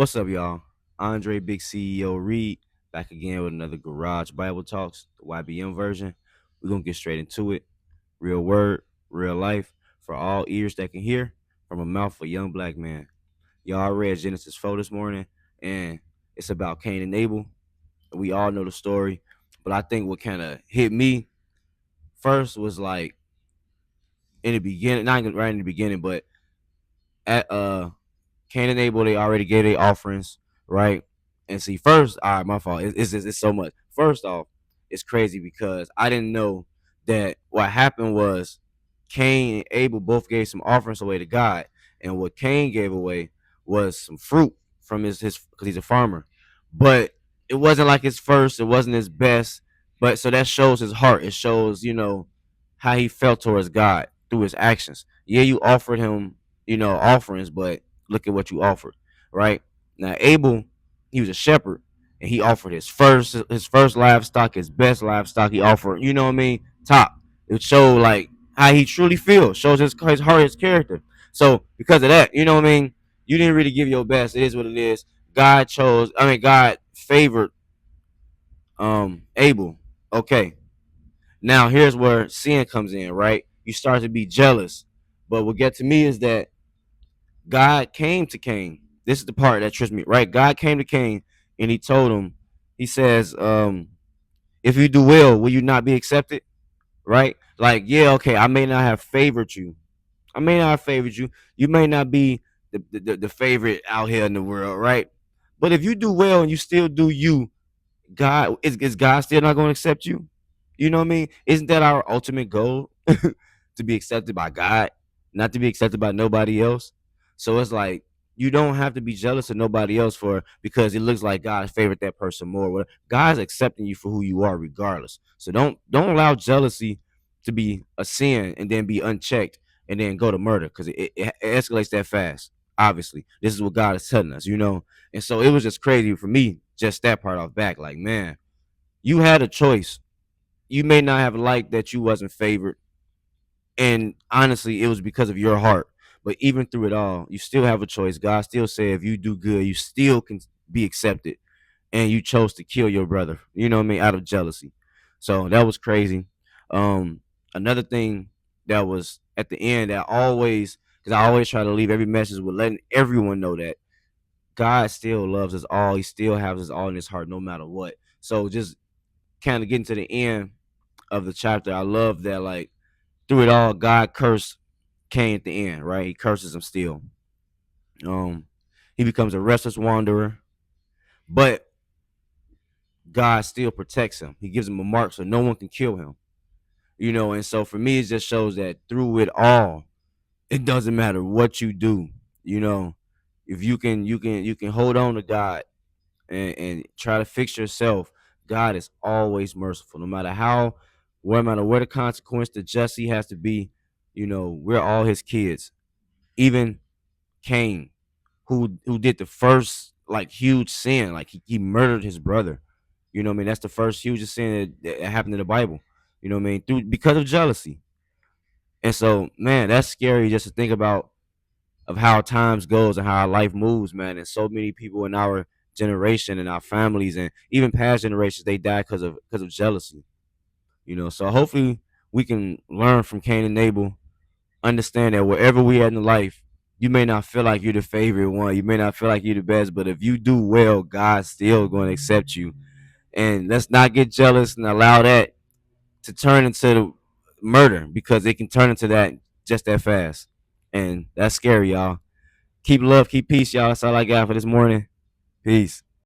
What's up, y'all? Andre, Big CEO Reed, back again with another Garage Bible Talks, the YBM version. We're going to get straight into it. Real word, real life, for all ears that can hear, from a mouth of a young black man. Y'all read Genesis 4 this morning, and it's about Cain and Abel. We all know the story, but I think what kind of hit me first was like in the beginning, not right in the beginning, but at Cain and Abel, they already gave their offerings, right? And see, first, all right, my fault. It's so much. First off, it's crazy because I didn't know that what happened was Cain and Abel both gave some offerings away to God, and what Cain gave away was some fruit from his because he's a farmer, but it wasn't like his first. It wasn't his best, but so that shows his heart. It shows how he felt towards God through his actions. Yeah, you offered him offerings, but look at what you offered, right? Now Abel, he was a shepherd, and he offered his first livestock, his best livestock. He offered, you know what I mean, top. It showed like how he truly feels, shows his heart, his character. So because of that, you know what I mean, you didn't really give your best. It is what it is. God favored Abel. Okay, now here's where sin comes in, right? You start to be jealous. But what get to me is that God came to Cain. This is the part that trips me, right? God came to Cain and he told him, he says, if you do well, will you not be accepted? Right? Like, yeah, okay, I may not have favored you. I may not have favored you. You may not be the favorite out here in the world, right? But if you do well and you still do you, God is God still not going to accept you? You know what I mean? Isn't that our ultimate goal? To be accepted by God, not to be accepted by nobody else. So it's like you don't have to be jealous of nobody else for because it looks like God favored that person more. God's accepting you for who you are regardless. So don't allow jealousy to be a sin and then be unchecked and then go to murder because it escalates that fast. Obviously, this is what God is telling us. And so it was just crazy for me, just that part off back. Like, man, you had a choice. You may not have liked that you wasn't favored, and honestly, it was because of your heart. But even through it all, you still have a choice. God still said if you do good, you still can be accepted. And you chose to kill your brother, you know what I mean, out of jealousy. So that was crazy. Um, Another thing that was at the end that always, because I always try to leave every message with letting everyone know that God still loves us all. He still has us all in his heart, no matter what. So just kind of getting to the end of the chapter, I love that like through it all, God cursed Cain at the end, right? He curses him still. Um, he becomes a restless wanderer, but God still protects him. He gives him a mark so no one can kill him. And so for me, it just shows that through it all, it doesn't matter what you do. You know, if you can hold on to God and try to fix yourself, God is always merciful. No matter where the consequence, the just he has to be. We're all his kids. Even Cain, who did the first like huge sin, like he murdered his brother. You know what I mean? That's the first hugest sin that happened in the Bible. You know what I mean? Through because of jealousy. And so, man, that's scary just to think about of how times goes and how our life moves, man. And so many people in our generation and our families and even past generations, they die because of jealousy. So hopefully we can learn from Cain and Abel, understand that wherever we at in life, you may not feel like you're the favorite one. You may not feel like you're the best, but if you do well, God's still going to accept you. And let's not get jealous and allow that to turn into the murder because it can turn into that just that fast. And that's scary, y'all. Keep love, keep peace, y'all. That's all I got for this morning. Peace.